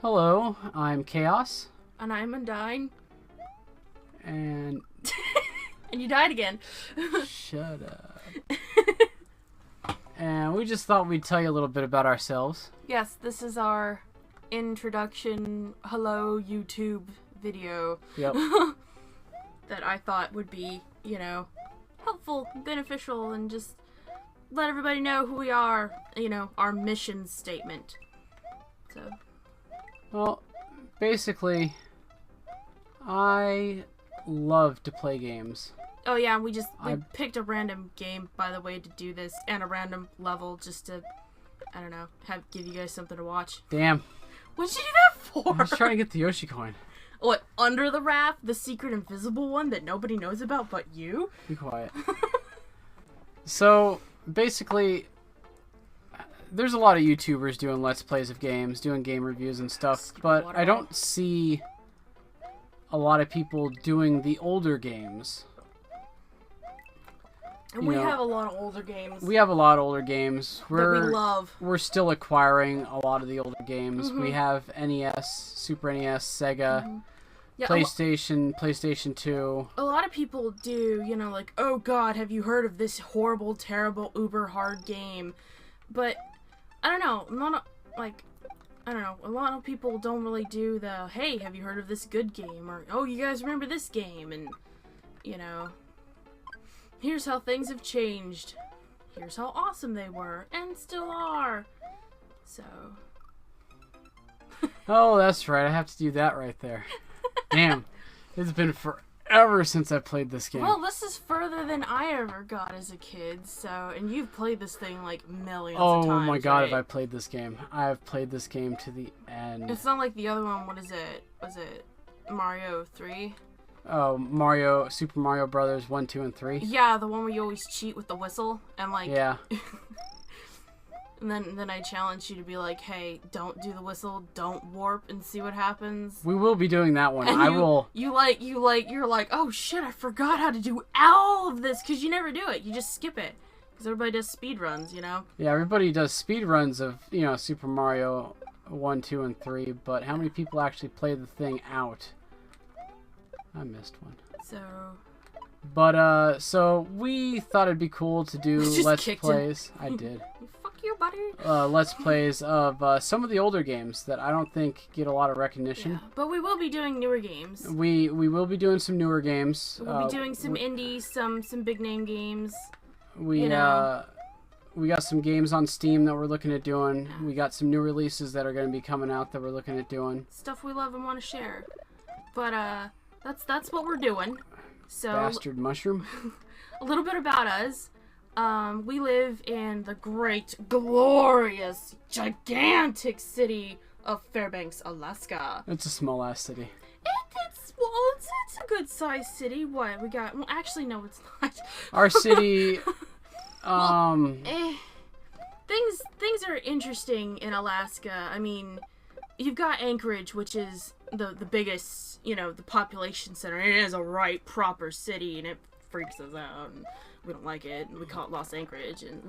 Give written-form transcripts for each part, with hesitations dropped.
Hello, I'm Chaos. And I'm Undine. And... and you died again. Shut up. And we just thought we'd tell you a little bit about ourselves. Yes, this is our introduction, hello YouTube video. Yep. That I thought would be, you know, helpful, beneficial, and just let everybody know who we are, you know, our mission statement. So... Well, basically, I love to play games. Oh yeah, we picked a random game, by the way, to do this, and a random level just to, I don't know, give you guys something to watch. Damn. What'd you do that for? I was trying to get the Yoshi coin. What, Under the Raft, the secret invisible one that nobody knows about but you? Be quiet. So, basically... There's a lot of YouTubers doing Let's Plays of games, doing game reviews and stuff, but I don't see a lot of people doing the older games. And we have a lot of older games. We have a lot of older games. That we love. We're still acquiring a lot of the older games. Mm-hmm. We have NES, Super NES, Sega, mm-hmm. Yeah, PlayStation 2. A lot of people do, you know, like, oh god, have you heard of this horrible, terrible, uber hard game? But... I don't know, a lot of people don't really do the, hey, have you heard of this good game? Or, oh, you guys remember this game? And, you know, here's how things have changed. Here's how awesome they were, and still are. So. Oh, that's right, I have to do that right there. Damn, it's been forever since I played this game. Well, this is further than I ever got as a kid, so, and you've played this thing like millions of times. Oh my god, right? have I played this game. I have played this game to the end. It's not like the other one, what is it? Was it Mario 3? Oh, Super Mario Brothers 1, 2, and 3? Yeah, the one where you always cheat with the whistle, and like... Yeah. And then I challenge you to be like, hey, don't do the whistle, don't warp, and see what happens. We will be doing that one. And you're like, oh shit, I forgot how to do all of this, because you never do it. You just skip it. Because everybody does speed runs, you know? Yeah, everybody does speed runs of, you know, Super Mario 1, 2, and 3, but how many people actually play the thing out? I missed one. So... But, so we thought it'd be cool to do Let's Plays. I did. Fuck you, buddy. Let's Plays of some of the older games that I don't think get a lot of recognition. Yeah, but we will be doing newer games. We will be doing some newer games. We'll be doing some indies, some big name games. We got some games on Steam that we're looking at doing. Yeah. We got some new releases that are going to be coming out that we're looking at doing. Stuff we love and want to share. But that's what we're doing. So, Bastard mushroom. A little bit about us. We live in the great, glorious, gigantic city of Fairbanks, Alaska. It's a small ass city. It's a good sized city. What we got? Well, actually, no, it's not. Our city. Things are interesting in Alaska. I mean, you've got Anchorage, which is the biggest, you know, the population center. It is a right proper city, and it freaks us out, and we don't like it, and we call it Los Anchorage, and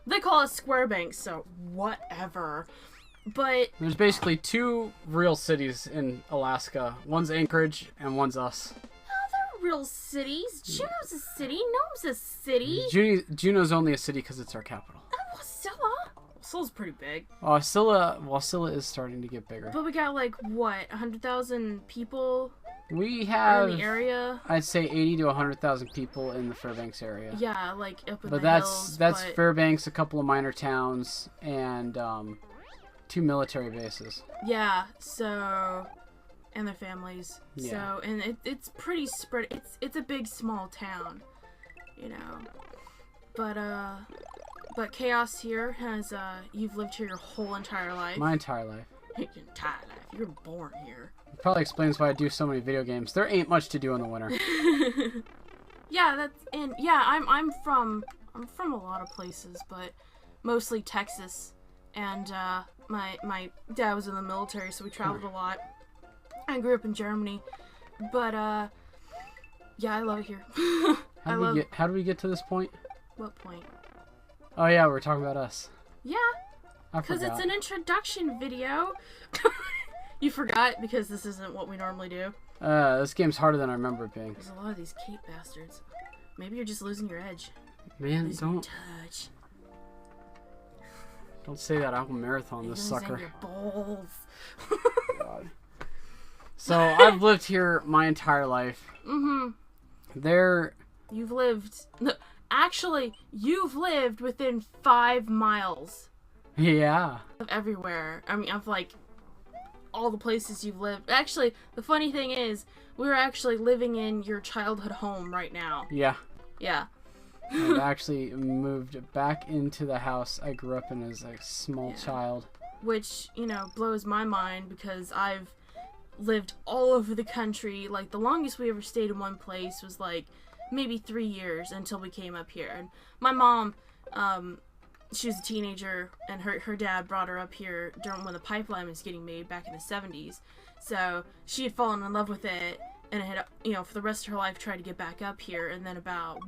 they call us Squarebanks, so whatever. But there's basically two real cities in Alaska. One's Anchorage, and one's us. No, they're real cities. Juneau's a city. Nome's a city. Juneau's only a city because it's our capital. Wascilla's pretty big. Wascilla is starting to get bigger. But we got, like, what, 100,000 people we have in the area? I'd say 80 to 100,000 people in the Fairbanks area. Yeah, like, up in the hills. But that's Fairbanks, a couple of minor towns, and 2 military bases. Yeah, so... And their families. Yeah. So, and it's pretty spread. It's a big, small town, you know. But Chaos here has, you've lived here your whole entire life. My entire life. Your entire life. You were born here. It probably explains why I do so many video games. There ain't much to do in the winter. Yeah, I'm from a lot of places, but mostly Texas. And, my dad was in the military, so we traveled a lot. I grew up in Germany. But, yeah, I love it here. How do we get to this point? What point? Oh yeah, we're talking about us. Yeah. I Because forgot. it's an introduction video. You forgot because this isn't what we normally do. This game's harder than I remember it being. There's a lot of these cape bastards. Maybe you're just losing your edge. Man, Losing your touch. Don't say that. I will marathon this sucker. Your balls. God. So I've lived here my entire life. You've lived. Actually, you've lived within 5 miles. Yeah. Of everywhere. I mean, of like all the places you've lived. Actually, the funny thing is, we're actually living in your childhood home right now. Yeah. Yeah. I've actually moved back into the house I grew up in as a small child. Which, you know, blows my mind because I've lived all over the country. Like, the longest we ever stayed in one place was, like, maybe 3 years until we came up here. And my mom, she was a teenager, and her dad brought her up here during when the pipeline was getting made back in the 70s. So she had fallen in love with it, and had, you know, for the rest of her life tried to get back up here. And then about,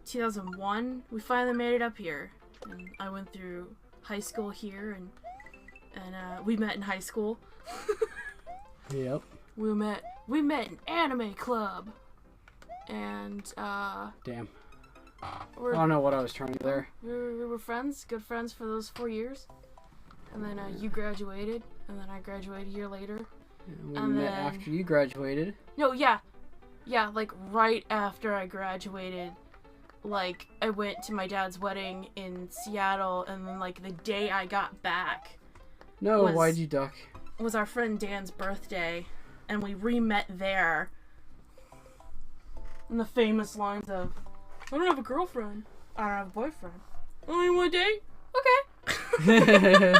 2001, we finally made it up here. And I went through high school here, and we met in high school. Yep. We met in anime club, and damn. I don't know what I was trying to do there. We were friends, good friends for those 4 years, and then you graduated, and then I graduated a year later. Yeah, we met after you graduated. No, yeah, like right after I graduated. Like, I went to my dad's wedding in Seattle, and then, like, the day I got back... No, why'd you duck? ...was our friend Dan's birthday, and we re-met there. And the famous lines of, I don't have a girlfriend. I don't have a boyfriend. Only one date? Okay.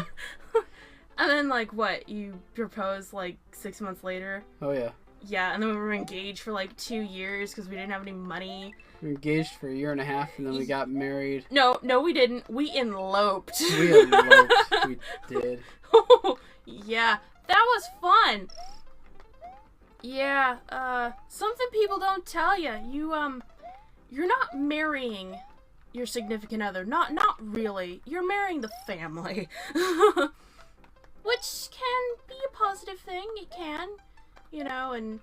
And then, like, what? You proposed, like, 6 months later? Oh, yeah. Yeah, and then we were engaged for, like, 2 years because we didn't have any money. We were engaged for a year and a half, and then we got married. No, we didn't. We eloped. We eloped. We did. Yeah, that was fun. Yeah, something people don't tell you. You're not marrying your significant other. Not really. You're marrying the family. Which can be a positive thing. It can. You know, and,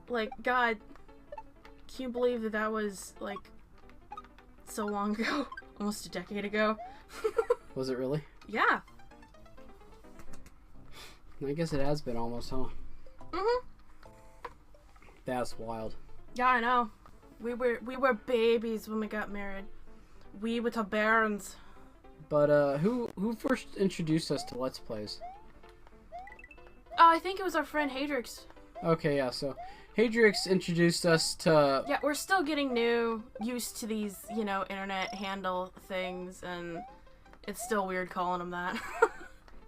like, God, can you believe that was, like, so long ago? Almost a decade ago. Was it really? Yeah. I guess it has been almost, huh? Mhm. That's wild. Yeah, I know. We were babies when we got married. We with our barons. But who first introduced us to Let's Plays? Oh, I think it was our friend Hadrix. Okay, yeah. So Hadrix introduced us to. Yeah, we're still getting used to these, you know, internet handle things, and it's still weird calling them that.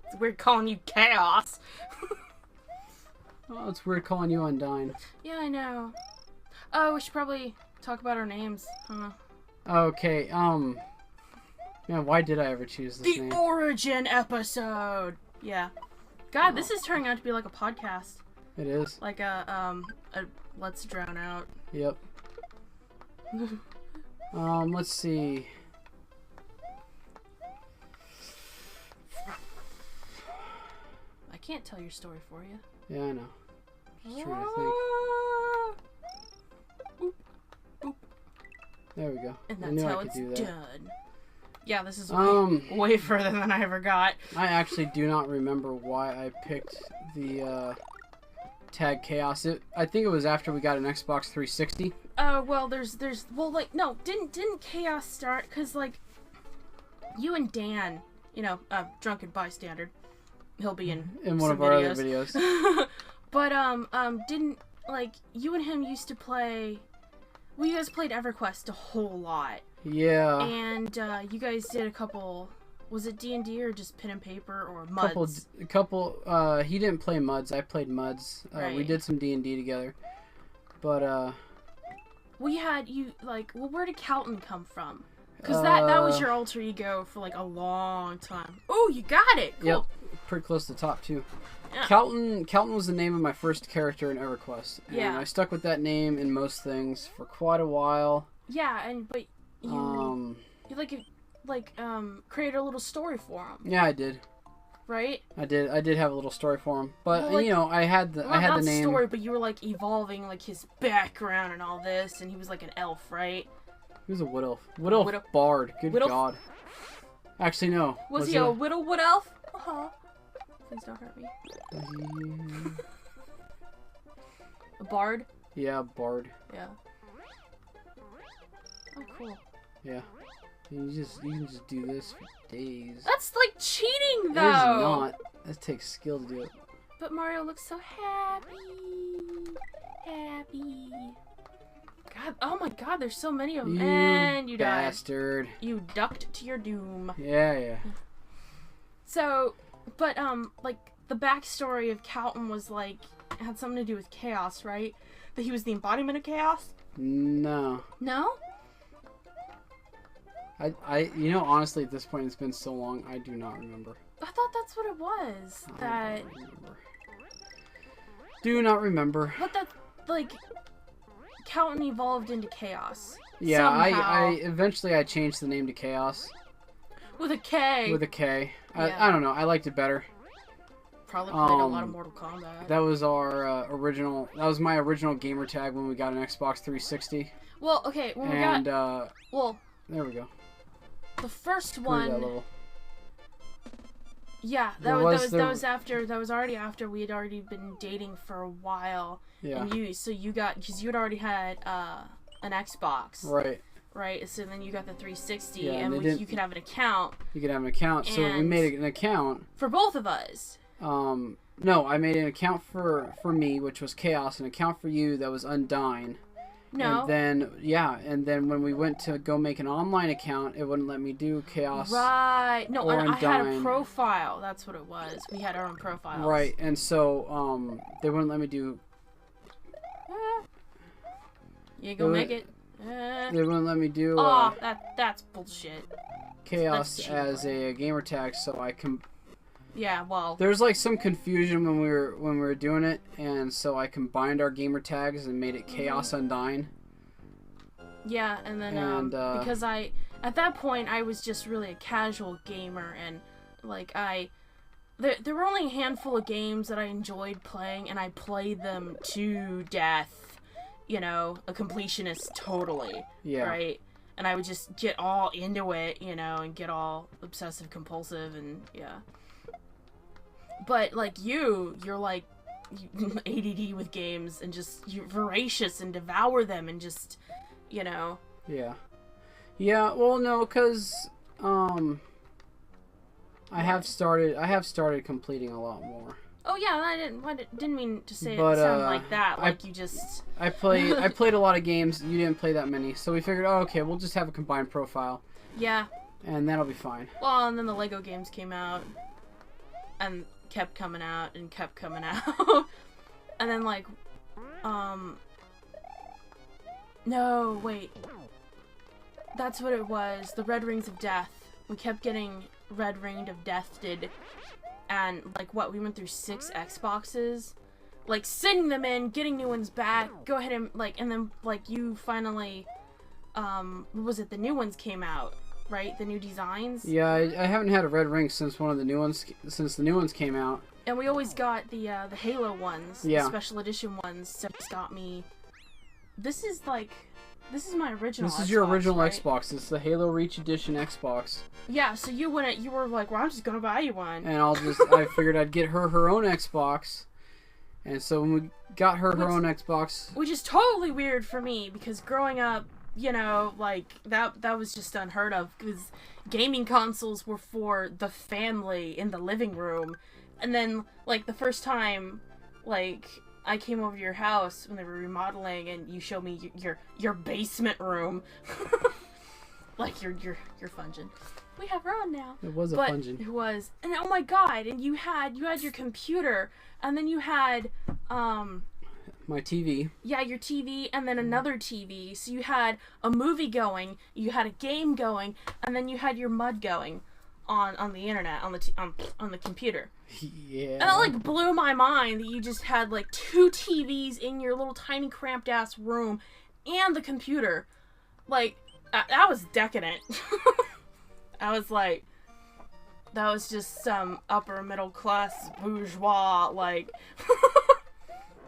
It's weird calling you Chaos. Oh, it's weird calling you Undine. Yeah, I know. Oh, we should probably talk about our names, huh? Okay, man, why did I ever choose this name? The origin episode! Yeah. God, this is turning out to be like a podcast. It is. Like a Let's Drown Out. Yep. Let's see. I can't tell your story for you. Yeah, I know. Just trying to think. Boop, boop. There we go. And I that's knew how I could it's do that. done. Yeah, this is way further than I ever got. I actually do not remember why I picked the tag Chaos. I think it was after we got an Xbox 360. Well, didn't Chaos start? Cause like, you and Dan, you know, drunken bystander, he'll be in one of our other videos. But didn't like you and him used to play? Well, you guys played EverQuest a whole lot. Yeah. And you guys did a couple. Was it D&D or just pen and paper or Muds? Couple. He didn't play Muds. I played Muds. Right. We did some D&D together. But we had you like. Well, where did Calton come from? Because that was your alter ego for like a long time. Oh, you got it. Cool. Yep. Pretty close to the top too. Yeah. Calton was the name of my first character in EverQuest. And Yeah. I stuck with that name in most things for quite a while. Yeah, but you created a little story for him. Yeah, I did. right? I did have a little story for him, but Well, like, you know, I had the name. Story, but you were like evolving like his background and all this, and he was like an elf, right? He was a wood elf. Wood elf bard. Good God. Actually, no. Was he a wood elf? Uh-huh. Please don't hurt me. A bard? Yeah, bard. Yeah. Oh, cool. Yeah. You can just do this for days. That's like cheating, though. It is not. That takes skill to do it. But Mario looks so happy. Happy. God, oh my God, there's so many of them. And you bastard. died. You ducked to your doom. Yeah. So, but like the backstory of Calton was like it had something to do with chaos, right? That he was the embodiment of chaos. No. No? You know, honestly, at this point, it's been so long, I do not remember. I thought that's what it was. I do not remember. But that, like, Calton evolved into chaos. Yeah, somehow. Eventually I changed the name to Chaos. With a K. With a K. Yeah. I don't know, I liked it better. Probably played a lot of Mortal Kombat. That was our original, that was my original gamer tag when we got an Xbox 360. Well, okay, when we got... well... There we go. The first That one... level. Yeah, that was already after we had already been dating for a while. Yeah. And you got, because you had already had an Xbox. Right. Right, so then you got the 360, yeah, and you could have an account. You could have an account, so we made an account. For both of us. No, I made an account for me, which was Chaos, an account for you that was Undine. No. And then when we went to go make an online account, it wouldn't let me do Chaos. Right. No, or and I had a Undine. profile. That's what it was. We had our own profiles. Right, and so they wouldn't let me do. You ain't gonna make it. They wouldn't let me do. That's bullshit. Chaos as a gamer tag, so I can. Yeah, well. There's like some confusion when we were doing it, and so I combined our gamer tags and made it Kaos&Undine. Yeah, and then because at that point I was just really a casual gamer, and like there were only a handful of games that I enjoyed playing, and I played them to death. You know, a completionist totally. Yeah. Right? And I would just get all into it, you know, and get all obsessive compulsive and yeah. But like you're like ADD with games and just you're voracious and devour them and just, you know. Yeah. Yeah, well no, cuz I have started completing a lot more. Oh yeah, I didn't mean to say it sound like that. Like I played a lot of games. You didn't play that many, so we figured, oh, okay, we'll just have a combined profile. Yeah. And that'll be fine. Well, and then the Lego games came out, and kept coming out and kept coming out, and then like, no, wait, that's what it was. The Red Rings of Death. We kept getting Red Ringed of Death did. And, like, we went through 6 Xboxes. Like, sending them in, getting new ones back, go ahead and, like, and then, like, you finally, what was it, the new ones came out, right? The new designs? Yeah, I haven't had a red ring since the new ones came out. And we always got the Halo ones, the special edition ones, so it's got me, this is my original Xbox, This is your original right? Xbox. It's the Halo Reach Edition Xbox. Yeah, so you were like, well, I'm just gonna buy you one. And I figured I'd get her own Xbox. And so when we got her own Xbox. Which is totally weird for me, because growing up, you know, like, that was just unheard of, because gaming consoles were for the family in the living room. And then, like, the first time, like, I came over to your house when they were remodeling, and you showed me your basement room. Like your function. We have her on now. It was a function. It was, and oh my god! And you had your computer, and then you had my TV. Yeah, your TV, and then another TV. So you had a movie going, you had a game going, and then you had your mud going on the internet on the computer. Yeah. And it like blew my mind that you just had like 2 TVs in your little tiny cramped ass room and the computer. Like that was decadent. I was like, that was just some upper middle class bourgeois, like,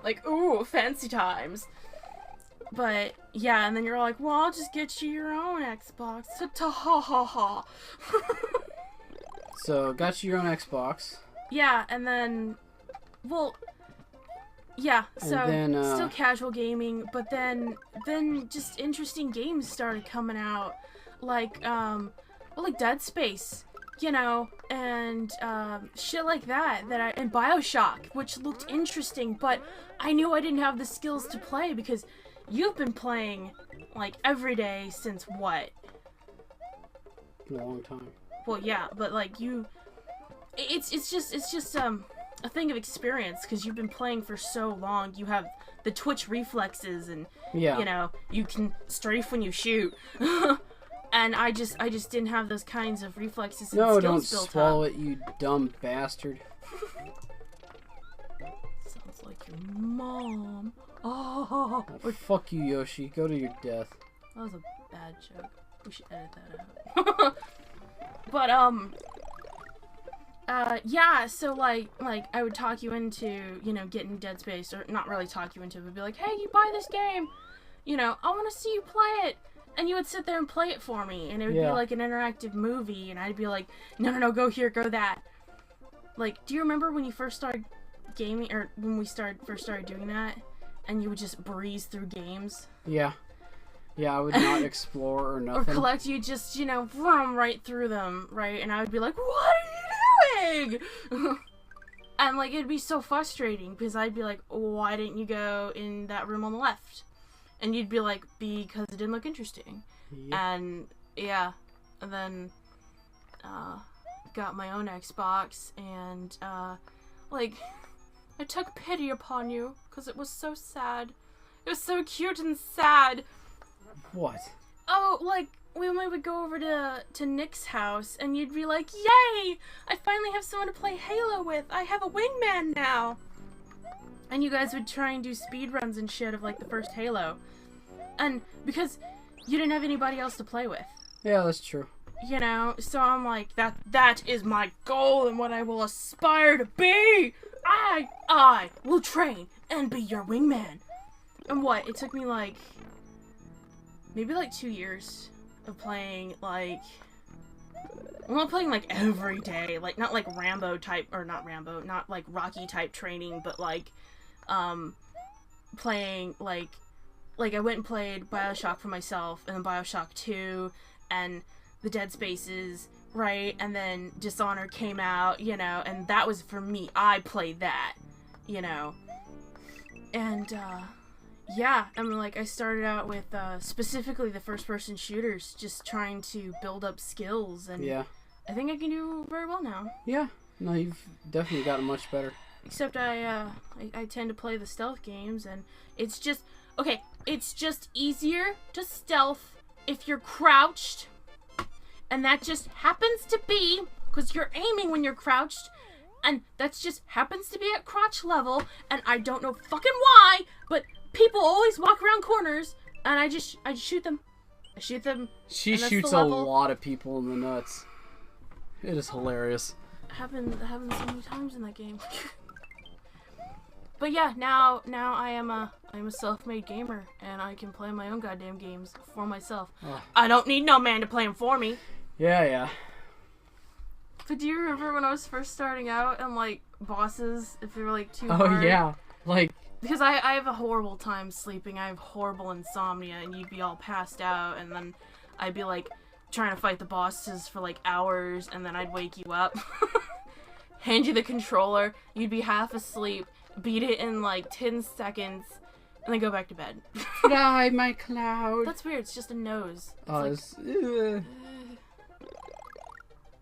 like, ooh, fancy times. But, yeah, and then you're like, well, I'll just get you your own Xbox. Ta-ha-ha-ha. So, got you your own Xbox. Yeah, and then, well, yeah, so, then, still casual gaming, but then just interesting games started coming out, like, well, like Dead Space, you know, and, shit like that, and BioShock, which looked interesting, but I knew I didn't have the skills to play, because you've been playing, like, every day since what? A long time. Well, yeah, but, like, it's just, a thing of experience, because you've been playing for so long. You have the twitch reflexes, and, yeah, you know, you can strafe when you shoot. And I just didn't have those kinds of reflexes and skills don't built swallow up. it, you dumb bastard. Sounds like your mom. Oh, fuck you, Yoshi. Go to your death. that was a bad joke. We should edit that out. But, yeah, so, like, I would talk you into, you know, getting Dead Space, or not really talk you into it, but be like, hey, you buy this game, you know, I want to see you play it, and you would sit there and play it for me, and it would be like an interactive movie, and I'd be like, no, go here, go that. Like, do you remember when you first started gaming, or when we first started doing that, and you would just breeze through games? Yeah. Yeah, I would not explore or nothing. Or collect, you just, you know, vroom right through them, right? And I would be like, what are you doing? And, like, it'd be so frustrating, because I'd be like, why didn't you go in that room on the left? And you'd be like, because it didn't look interesting. Yep. And, yeah. And then, got my own Xbox, and, like, I took pity upon you, because it was so sad. It was so cute and sad. What? Oh, like, when we would go over to Nick's house, and you'd be like, yay! I finally have someone to play Halo with! I have a wingman now! And you guys would try and do speedruns and shit of, like, the first Halo. And because you didn't have anybody else to play with. Yeah, that's true. You know? So I'm like, that is my goal and what I will aspire to be! I will train and be your wingman! And what? It took me, like, maybe, like, 2 years of playing, like, I'm not playing, like, every day, like, not, like, Rambo type, or not Rambo, not, like, Rocky type training, but, like, playing, like, I went and played BioShock for myself, and then BioShock 2, and the Dead Spaces, right, and then Dishonored came out, you know, and that was for me, I played that, you know, and, yeah, I mean, like, I started out with, specifically the first-person shooters, just trying to build up skills, and yeah, I think I can do very well now. Yeah, no, you've definitely gotten much better. Except I tend to play the stealth games, and it's just, okay, it's just easier to stealth if you're crouched, and that just happens to be, because you're aiming when you're crouched, and that just happens to be at crotch level, and I don't know fucking why, but people always walk around corners, and I just shoot them. I shoot them. She shoots a lot of people in the nuts. It is hilarious. It happened so many times in that game. But yeah, now I am a self-made gamer, and I can play my own goddamn games for myself. Oh. I don't need no man to play them for me. Yeah. But do you remember when I was first starting out, and, like, bosses, if they were, like, too hard? Oh yeah, like, because I have a horrible time sleeping. I have horrible insomnia, and you'd be all passed out, and then I'd be, like, trying to fight the bosses for, like, hours, and then I'd wake you up, hand you the controller, you'd be half asleep, beat it in, like, 10 seconds, and then go back to bed. Fly, my cloud. That's weird. It's just a nose. It's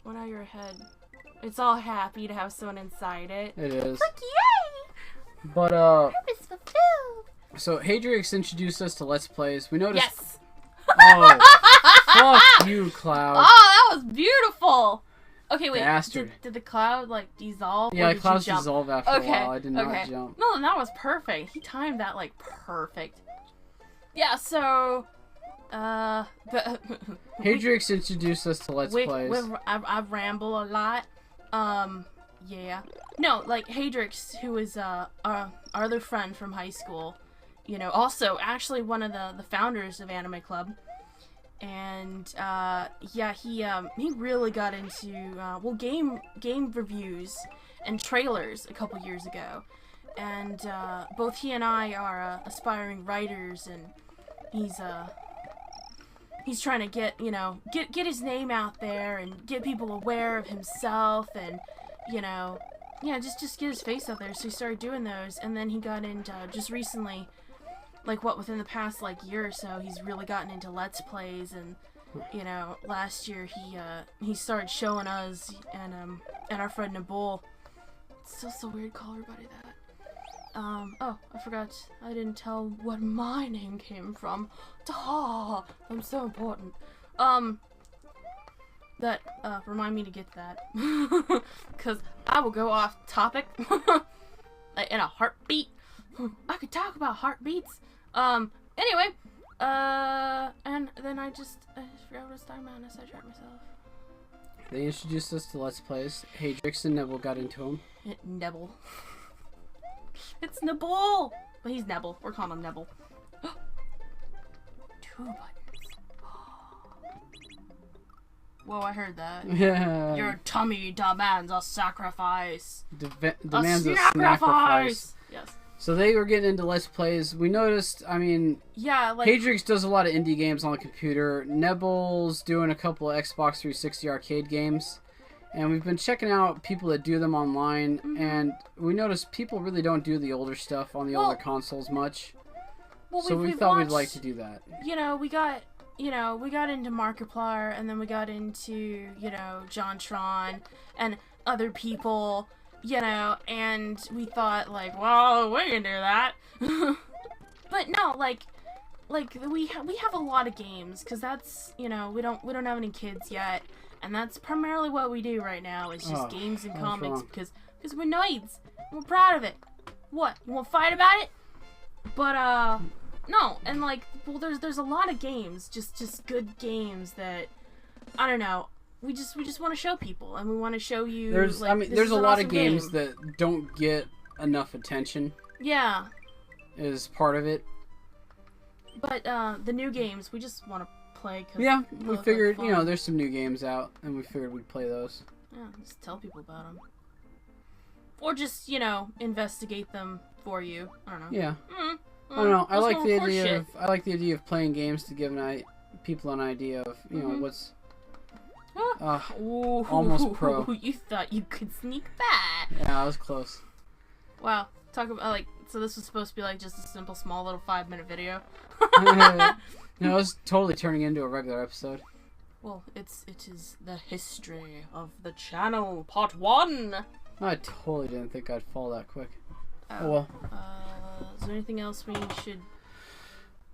What out your head? It's all happy to have someone inside it. It is. Like, yay! But, purpose fulfilled. So, Hadrix introduced us to Let's Plays. We noticed... Yes! Oh, fuck you, Cloud. Oh, that was beautiful! Okay, wait. Bastard. Did the cloud, like, dissolve? Yeah, the clouds dissolve after a while. I did not jump. No, that was perfect. He timed that, like, perfect. Yeah, so... Hadrix introduced us to Let's Plays. I ramble a lot. Yeah. No, like Hadrix, who is our other friend from high school, you know, also actually one of the founders of Anime Club. And yeah, he really got into game reviews and trailers a couple years ago. And both he and I are aspiring writers, and he's trying to get his name out there and get people aware of himself, and yeah, just get his face out there. So he started doing those, and then he got into just recently, like within the past year or so, he's really gotten into Let's Plays. And last year he started showing us and our friend Nabul. It's still so weird to call everybody that. Oh, I forgot. I didn't tell what my name came from. Duh! I'm so important. That, remind me to get that. Because I will go off topic. In a heartbeat. I could talk about heartbeats. Anyway. And then I forgot what I was talking about and I sidetracked myself. They introduced us to Let's Plays. Hadrix and Nebel got into them. Nebel. It's Nabul! But he's Nebel. We're calling him Nebel. 2 buttons. Whoa, I heard that. Yeah. Your tummy demands a sacrifice. Demands a sacrifice. Yes. So they were getting into Let's Plays. We noticed, I mean... Yeah, like... Hadrix does a lot of indie games on the computer. Nebel's doing a couple of Xbox 360 arcade games. And we've been checking out people that do them online, and we noticed people really don't do the older stuff on the older consoles much. Well, so we thought we'd like to do that. We got into Markiplier, and then we got into, JonTron and other people, and we thought, well, we can do that. But no, we have a lot of games, because that's, we don't have any kids yet. And that's primarily what we do right now, is just games and comics, because we're nerds. We're proud of it. What? You want to fight about it? But, no. And, there's a lot of games, just good games that, I don't know, we just want to show people, and we want to show you, there's a lot of games that don't get enough attention. Yeah. Is part of it. But, the new games, we just want to play. Yeah, we figured, there's some new games out, and we figured we'd play those. Yeah, just tell people about them. Or just, investigate them for you. I don't know. Yeah. I don't know. I like the idea of playing games to give people an idea of, what's... almost pro. You thought you could sneak that. Yeah, I was close. Wow. Talk about, so this was supposed to be, just a simple, small, little 5-minute video. No, it was totally turning into a regular episode. Well, it is the history of the channel, part 1. I totally didn't think I'd fall that quick. Oh well. Is there anything else we should...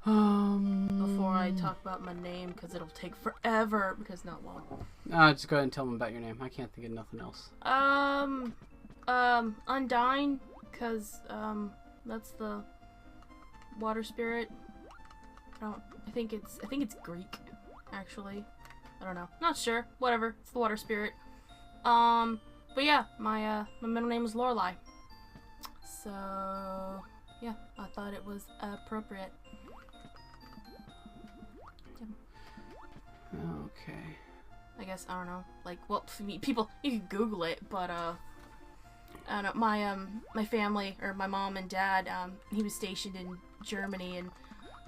before I talk about my name, because it'll take forever, because no, it won't. Just go ahead and tell them about your name. I can't think of nothing else. Undine, because, that's the water spirit. I think it's Greek, actually. I don't know. Not sure. Whatever. It's the water spirit. But yeah, my middle name is Lorelei. So, yeah, I thought it was appropriate. Yeah. Okay. I guess, I don't know. For me, people, you can Google it, but, I don't know, my family, or my mom and dad, he was stationed in Germany, and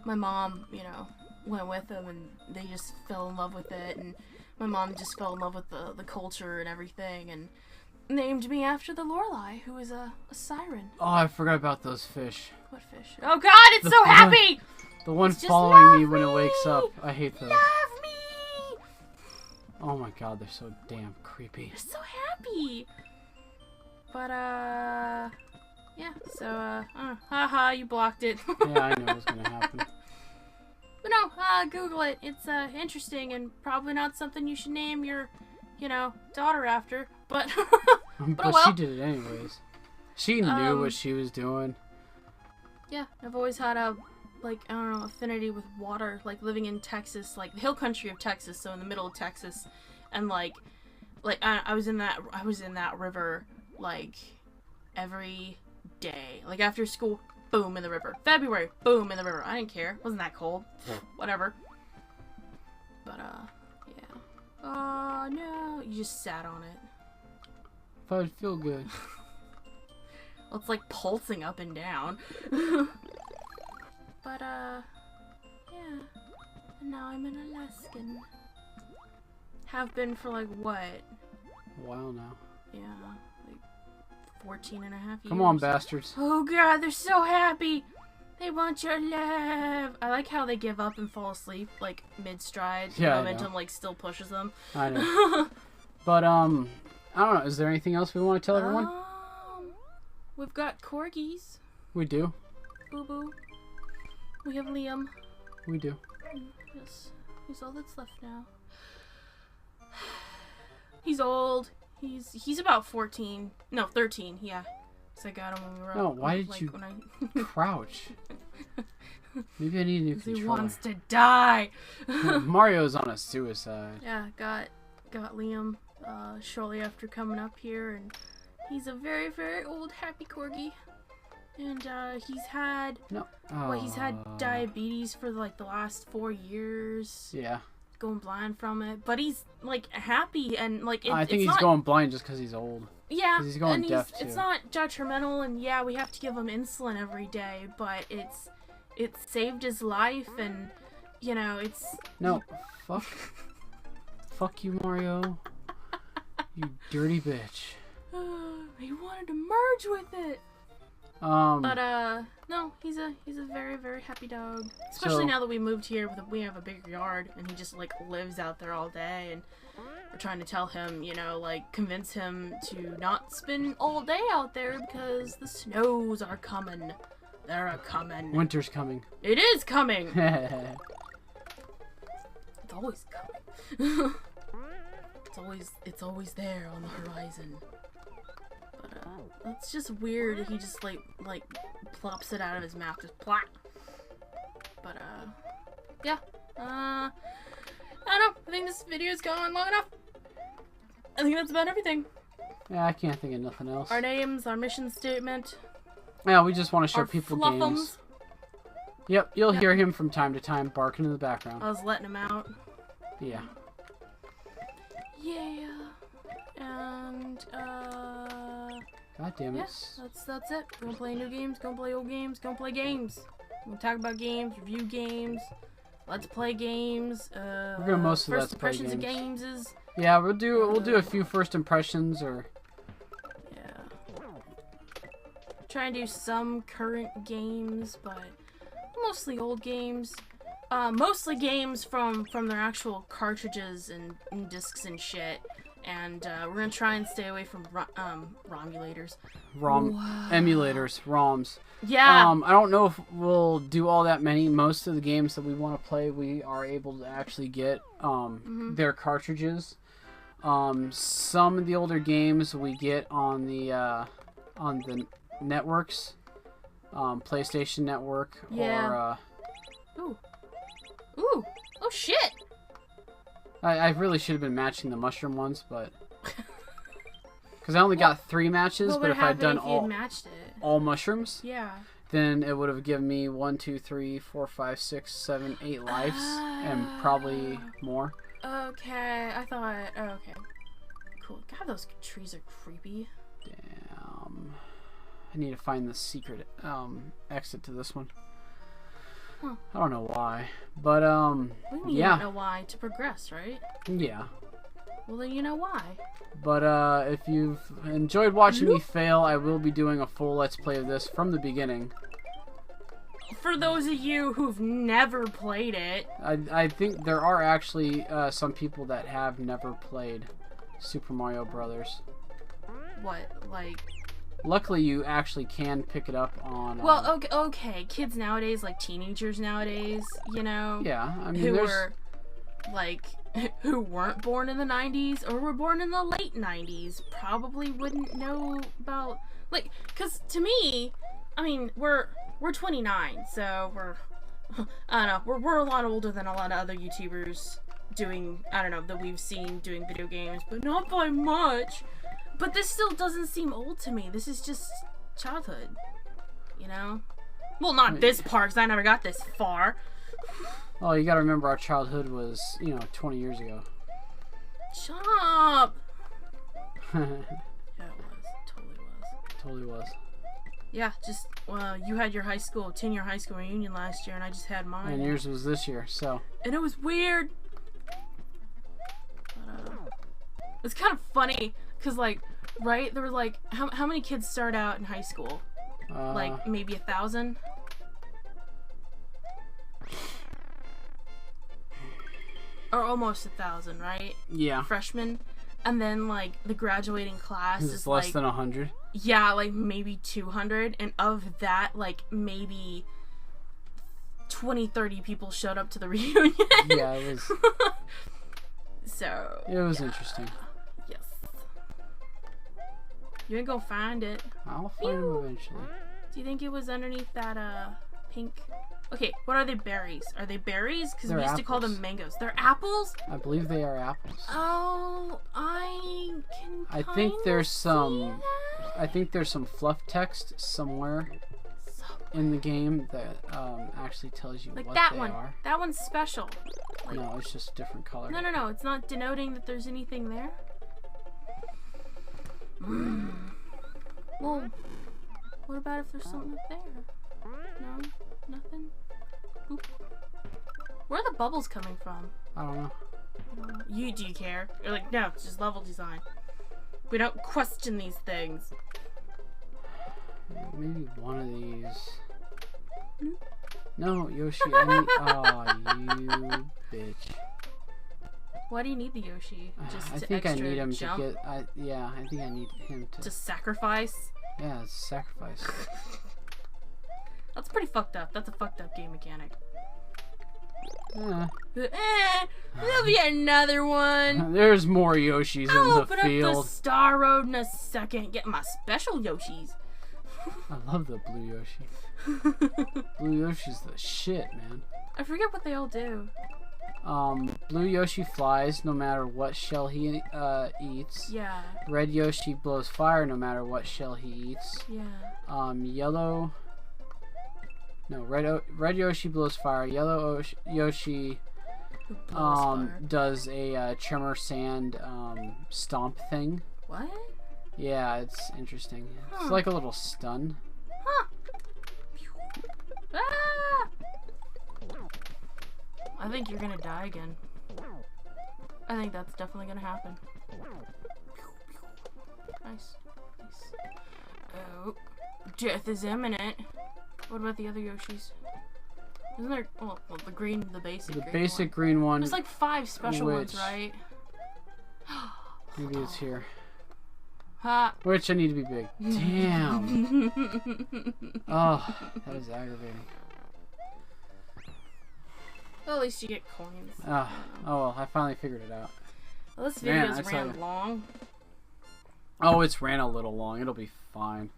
my mom, went with them, and they just fell in love with it, and my mom just fell in love with the culture and everything, and named me after the Lorelei, who is a siren. Oh, I forgot about those fish. What fish? Oh God, it's so happy! The one following me when it wakes up. I hate those. Love me! Oh my God, they're so damn creepy. They're so happy! But, yeah, so, haha, you blocked it. Yeah, I knew it was gonna happen. But no, Google it. It's, interesting and probably not something you should name your, daughter after, but... but well. She did it anyways. She knew what she was doing. Yeah, I've always had a like, I don't know, affinity with water, like living in Texas, like the hill country of Texas, so in the middle of Texas, and like I was in that river like every day, like after school, boom in the river. February, boom in the river. I didn't care, wasn't that cold. Whatever. But yeah. Oh no, you just sat on it. If I'd feel good. Well, it's like pulsing up and down. But, yeah. And now I'm an Alaskan. Have been for, like, what? A while now. Yeah, like 14 and a half years. Come on, bastards. Oh, God, they're so happy. They want your love. I like how they give up and fall asleep, like, mid-stride. Yeah, Momentum, like, still pushes them. I know. But, I don't know. Is there anything else we want to tell everyone? We've got corgis. We do. Boo-boo. We have Liam. We do. Yes. He's all that's left now. He's old. He's about 14. No, 13. Yeah. So I got him when we were No, why did like, you when I... crouch? Maybe I need a new controller. He wants to die. Mario's on a suicide. Yeah, got Liam shortly after coming up here, and he's a very, very old happy corgi. And he's had he's had diabetes for like the last 4 years. Yeah. Going blind from it, but he's like happy and like I think he's going blind just because he's old. Yeah, 'cause he's going and deaf too. It's not detrimental, and yeah, we have to give him insulin every day, but it's saved his life, and you know it's fuck you, Mario. You dirty bitch. He wanted to merge with it. But no, he's a very, very happy dog. Especially now that we moved here, we have a bigger yard, and he just like lives out there all day, and we're trying to tell him, you know, like convince him to not spend all day out there because the snows are coming. They're a coming. Winter's coming. It is coming. It's always coming. it's always there on the horizon. It's just weird. He just like plops it out of his mouth, just plop. But yeah. I don't know. I think this video is going long enough. I think that's about everything. Yeah, I can't think of nothing else. Our names, our mission statement. Yeah, we just want to show our people fluffums. games. Yep, you'll hear him from time to time barking in the background. I was letting him out. Yeah. Yeah. And God damn it. Yeah, that's it. Gonna play new games, gonna play old games, gonna play games. We'll talk about games, review games, let's play games. We're gonna mostly first let's play impressions of games. games is. Yeah, we'll do a few first impressions or. Yeah. Try and do some current games, but mostly old games. Mostly games from their actual cartridges and discs and shit. And we're gonna try and stay away from emulators. Emulators, ROMs. Yeah. I don't know if we'll do all that many. Most of the games that we want to play, we are able to actually get their cartridges. Some of the older games we get on the networks, PlayStation Network, yeah. Ooh. Oh shit. I really should have been matching the mushroom ones, but because I only got 3 matches. But if I'd done all mushrooms, yeah, then it would have given me 1, 2, 3, 4, 5, 6, 7, 8 lives, and probably more. Okay, I thought. Oh, okay, cool. God, those trees are creepy. Damn. I need to find the secret exit to this one. Huh. I don't know why, but We don't know why to progress, right? Yeah. Well, then you know why. But if you've enjoyed watching me fail, I will be doing a full Let's Play of this from the beginning. For those of you who've never played it, I think there are actually some people that have never played Super Mario Brothers. What, like? Luckily, you actually can pick it up on. Well, okay, kids nowadays, like teenagers nowadays, you know. Yeah, I mean, who weren't born in the 90s or were born in the late 90s probably wouldn't know about, like, because to me, I mean, we're 29, so we're I don't know. We're a lot older than a lot of other YouTubers doing, I don't know, that we've seen doing video games, but not by much. But this still doesn't seem old to me. This is just childhood, you know? Well, not this part, because I never got this far. Oh, you gotta remember our childhood was, 20 years ago. Shut up! Yeah, it was. Totally was. Totally was. Yeah, just, you had your senior high school reunion last year, and I just had mine. And yours was this year, so. And it was weird. But, it's kind of funny, because, like, right, there were, like, how many kids start out in high school? Like, maybe 1,000? Or almost 1,000, right? Yeah. Freshmen. And then, like, the graduating class is less like, than 100. Yeah, like, maybe 200. And of that, like, maybe 20, 30 people showed up to the reunion. Yeah, it was... So... It was interesting. Yes. You ain't gonna find it. I'll find them eventually. Do you think it was underneath that, pink... Okay, what are they berries? Are they berries? Because we used to call them mangoes. They're apples? I believe they are apples. Oh, I think there's some... I think there's some fluff text somewhere in the game that actually tells you like what that they one. are. That one's special. Like, No, it's just a different color. No. It's not denoting that there's anything there. Well, what about if there's something up there? No? Nothing? Oop. Where are the bubbles coming from? I don't know. Do you care? You're like, no, it's just level design. We don't question these things. Maybe one of these. No, Yoshi, I need... Oh, you bitch. Why do you need the Yoshi? Just I to think I extra need him jump? to get... Yeah, I think I need him to... To sacrifice? Yeah, it's a sacrifice. That's pretty fucked up. That's a fucked up game mechanic. Yeah. There'll be another one. There's more Yoshis I'll in the open field. up the Star Road in a second. Get my special Yoshis. I love the blue Yoshi. Blue Yoshi's the shit, man. I forget what they all do. Blue Yoshi flies no matter what shell he eats. Yeah. Red Yoshi blows fire no matter what shell he eats. Yeah. Yellow... No, red Yoshi blows fire. Yellow Yoshi does a Tremor Sand stomp thing. What? Yeah, it's interesting. It's like a little stun. Huh. Ah! I think you're gonna die again. I think that's definitely gonna happen. Nice. Oh, death is imminent. What about the other Yoshis? Isn't there... Well, the green, the basic green one. There's like 5 special ones, right? Maybe it's here. Ha! Which I need to be big. Damn. Oh, that is aggravating. Well, at least you get coins. Oh well, I finally figured it out. Well, this video's ran long. Oh, it's ran a little long. It'll be fine.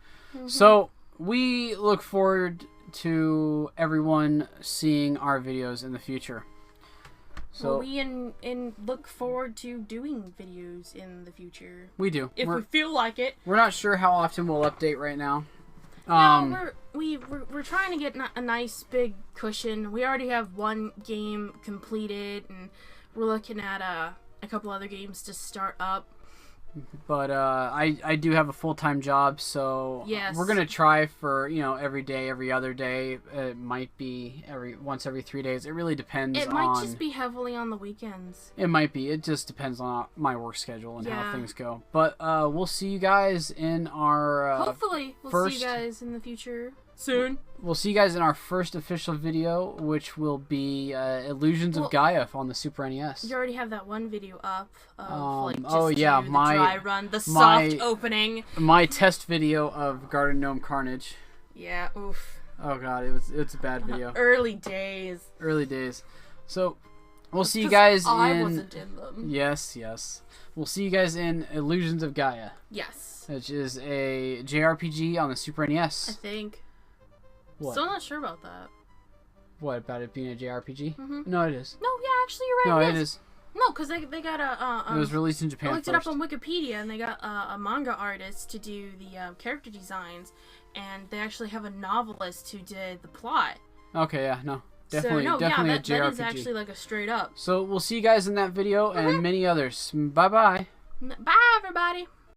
So... We look forward to everyone seeing our videos in the future. So well, we look forward to doing videos in the future. We do. If we feel like it. We're not sure how often we'll update right now. No, we're trying to get a nice big cushion. We already have one game completed, and we're looking at a couple other games to start up. But I do have a full-time job, so yes. We're gonna try for every day, every other day. It might be once every 3 days. It really depends. It might just be heavily on the weekends. It might be. It just depends on my work schedule and how things go. But we'll see you guys in our hopefully we'll see you guys in the future soon. We'll see you guys in our first official video, which will be Illusions of Gaia on the Super NES. You already have that one video up of my dry run, the soft opening. My test video of Garden Gnome Carnage. Yeah, oof. Oh god, it's a bad video. Early days. Early days. So we'll see you guys I wasn't in them. Yes. We'll see you guys in Illusions of Gaia. Yes. Which is a JRPG on the Super NES. I think. What? Still not sure about that. What about it being a JRPG? Mm-hmm. No, it is. No, yeah, actually, you're right. No, it it is. is. No, because they got a. It was released in Japan I looked first. it up on Wikipedia, and they got a manga artist to do the character designs, and they actually have a novelist who did the plot. Okay, yeah, no. Definitely, so, no, definitely yeah, a JRPG. that is actually like a straight up. So we'll see you guys in that video and many others. Bye-bye. Bye, everybody.